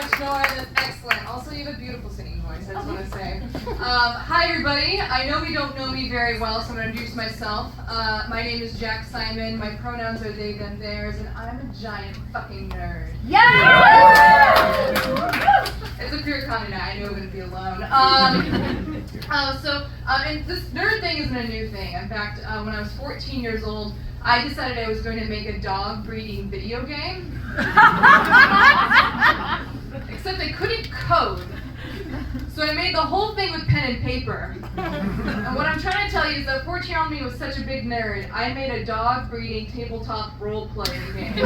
much, Nora. That's excellent. Also, you have a beautiful singing voice, I just want to say. Hi, everybody. I know you don't know me very well, so I'm going to introduce myself. My name is Jack Simon. My pronouns are they, them, theirs, and I'm a giant fucking nerd. Yeah! It's a pure comedy night. I knew I wouldn't be alone. And this nerd thing isn't a new thing. In fact, when I was 14 years old, I decided I was going to make a dog breeding video game. Except I couldn't code. So I made the whole thing with pen and paper. And what I'm trying to tell you is that 14-year-old me was such a big nerd, I made a dog breeding tabletop role-playing game.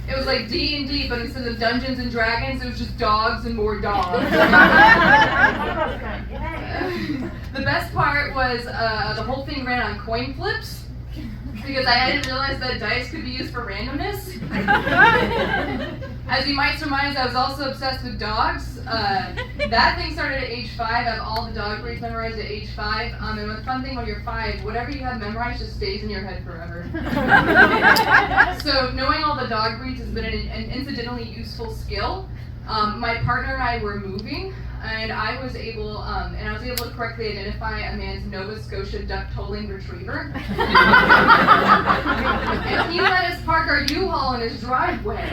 It was like D&D, but instead of Dungeons and Dragons, it was just dogs and more dogs. The best part was the whole thing ran on coin flips, because I didn't realize that dice could be used for randomness. As you might surmise, I was also obsessed with dogs. That thing started at age 5. I have all the dog breeds memorized at age 5. And the fun thing when you're 5, whatever you have memorized just stays in your head forever. So knowing all the dog breeds has been an incidentally useful skill. My partner and I were moving, and I was able to correctly identify a man's Nova Scotia duck-tolling retriever. And he let us park our U-Haul in his driveway.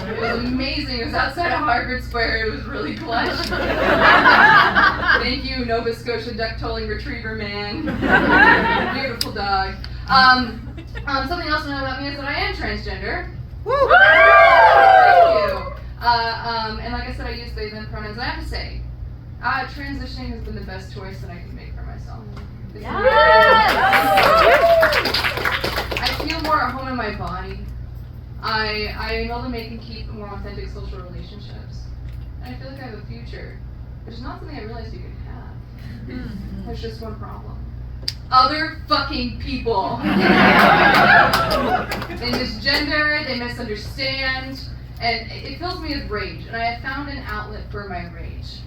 It was amazing. It was outside of Harvard Square. It was really clutch. Thank you, Nova Scotia duck-tolling retriever man. Beautiful dog. Something else to know about me is that I am transgender. Woo! Thank you. And like I said, I use they, them pronouns. I have to say, transitioning has been the best choice that I can make for myself. I feel more at home in my body. I am able to make and keep more authentic social relationships. And I feel like I have a future, which is not something I realized you could have. There's just one problem. Other fucking people. They misgender, they misunderstand, and it fills me with rage. And I have found an outlet for my rage.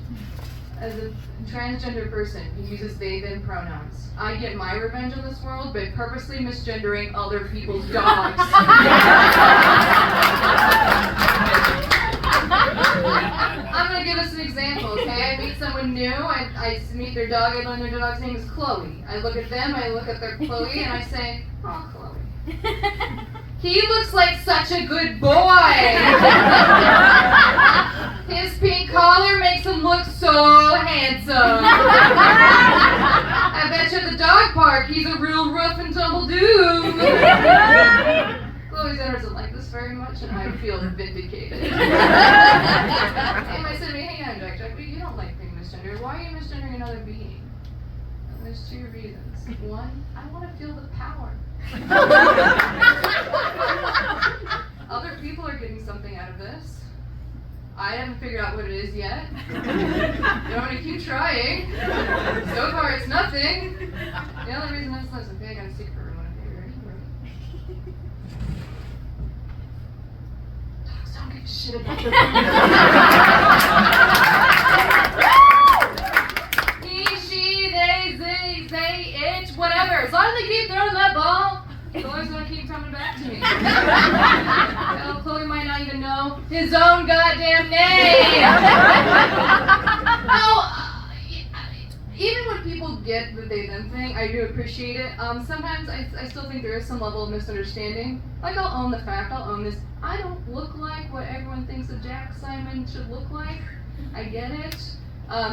As a transgender person who uses they, them pronouns, I get my revenge in this world by purposely misgendering other people's dogs. I'm going to give us an example, okay? I meet someone new, I meet their dog, I learn their dog's name is Chloe. I look at them, I look at their Chloe, and I say, oh, Chloe. He looks like such a good boy! His pink collar makes him look so handsome. I bet you at the dog park, he's a real rough and tumble dude. Chloe's doesn't like this very much, and I feel vindicated. Hey, I said to me, hey, Jack, you don't like being misgendered. Why are you misgendering another being? And there's 2 reasons. One, I want to feel the power. Other people are getting something out of this. I haven't figured out what it is yet. I'm going to keep trying. So far, it's nothing. The only reason that's less, okay, I got a secret for everyone. Okay, ready? Dogs don't give a shit about the he, she, they, it, whatever. As long as they keep throwing that ball, it's always going to keep coming back to me. Hell, Chloe might not even know his own goddamn name. Even when people get the they, them thing, I do appreciate it. Sometimes I still think there is some level of misunderstanding. Like, I'll own the fact, I'll own this. I don't look like what everyone thinks a Jack Simon should look like. I get it.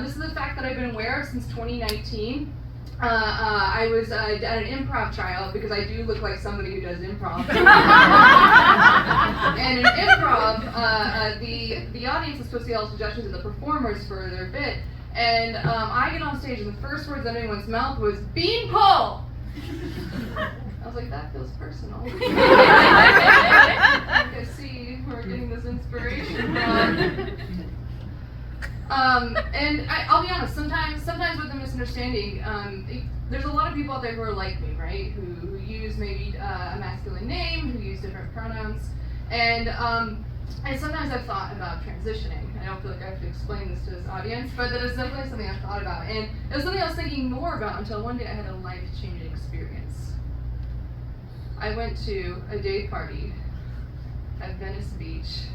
This is the fact that I've been aware of since 2019. I was at an improv tryout because I do look like somebody who does improv. And in improv, the audience is supposed to yell suggestions to the performers for their bit. And I get on stage and the first words out of anyone's mouth was, beanpole! I was like, that feels personal. I see we're getting this inspiration from. And I'll be honest, sometimes with the misunderstanding, there's a lot of people out there who are like me, right? Who use maybe a masculine name, who use different pronouns, and sometimes I've thought about transitioning. I don't feel like I have to explain this to this audience, but that is definitely something I've thought about, and it was something I was thinking more about until one day I had a life-changing experience. I went to a day party at Venice Beach,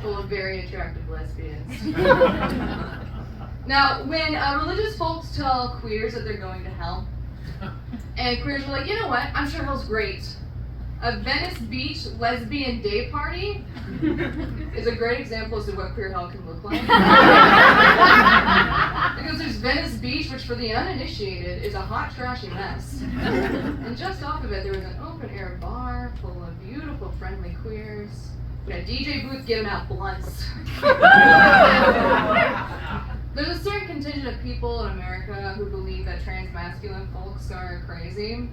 full of very attractive lesbians. Now, when religious folks tell queers that they're going to hell, and queers are like, you know what, I'm sure hell's great. A Venice Beach lesbian day party is a great example as to what queer hell can look like. Because there's Venice Beach, which for the uninitiated is a hot, trashy mess. And just off of it, there was an open-air bar full of beautiful, friendly queers. We had a DJ booth giving out blunts. There's a certain contingent of people in America who believe that trans-masculine folks are crazy,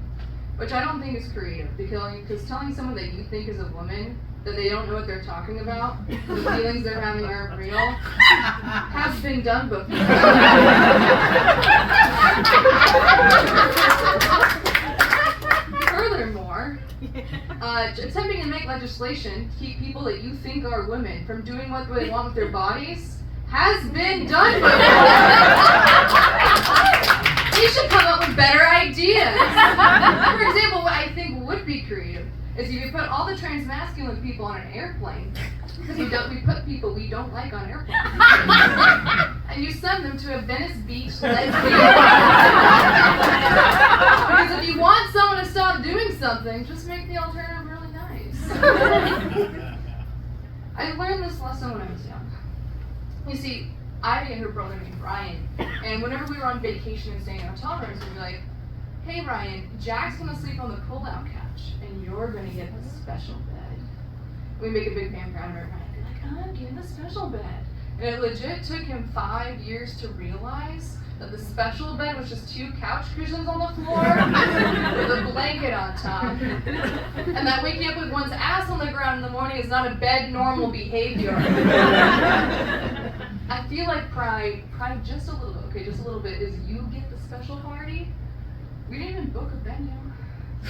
which I don't think is creative, because telling someone that you think is a woman that they don't know what they're talking about, the feelings they're having aren't real, has been done before. Furthermore, attempting to make legislation to keep people that you think are women from doing what they want with their bodies has been done before. You should come up with better ideas. For example, what I think would be creative is if you put all the trans-masculine people on an airplane, because we put people we don't like on airplanes, and you send them to a Venice Beach lesbian. Because if you want someone to stop doing something, just make the alternative really nice. I learned this lesson when I was young. You see, I had a brother named Ryan, and whenever we were on vacation and staying in hotel rooms, we'd be like, hey Ryan, Jack's gonna sleep on the pull-out couch, and you're gonna get the special bed. We make a big man proud of it, Ryan. Be like, I'm getting the special bed. And it legit took him 5 years to realize that the special bed was just 2 couch cushions on the floor with a blanket on top. And that waking up with one's ass on the ground in the morning is not a bed normal behavior. I feel like pride just a little bit, okay, just a little bit, is you get the special party. We didn't even book a venue.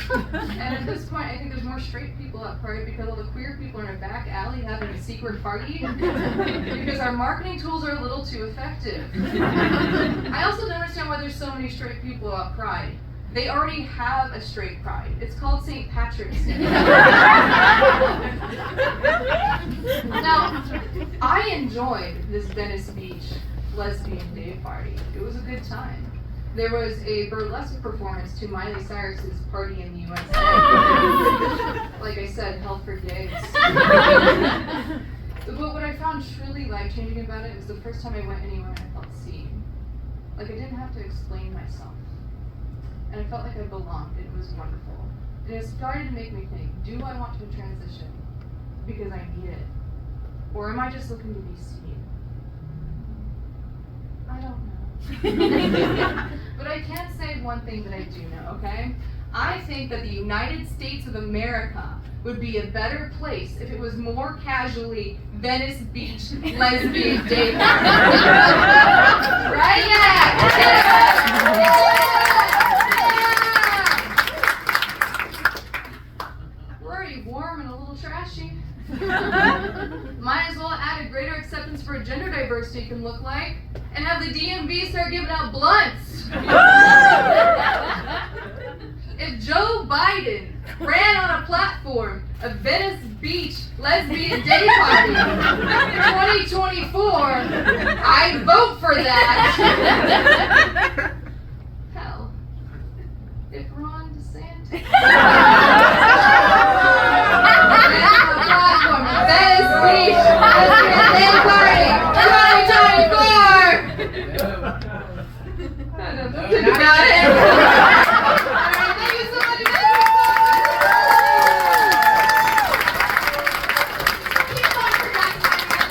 And at this point, I think there's more straight people at Pride because all the queer people are in a back alley having a secret party because our marketing tools are a little too effective. I also don't understand why there's so many straight people at Pride. They already have a straight pride. It's called St. Patrick's Day. Now, I enjoyed this Venice Beach lesbian day party. It was a good time. There was a burlesque performance to Miley Cyrus's Party in the USA. Like I said, hell for gays. But what I found truly life-changing about it was the first time I went anywhere and I felt seen. Like I didn't have to explain myself. And I felt like I belonged, and it was wonderful. And it started to make me think, do I want to transition because I need it? Or am I just looking to be seen? I don't know. But I can say one thing that I do know, okay? I think that the United States of America would be a better place if it was more casually Venice Beach lesbian day party. Right? Yeah! We're already warm and a little trashy. Might as well add a greater acceptance for gender diversity can look like, and have the DMV start giving out blunts. If Joe Biden ran on a platform of Venice Beach lesbian day party in 2024, I'd vote for that. Hell, if Ron DeSantis ran on a platform of Venice Beach lesbian day party in 2024, I don't know about it.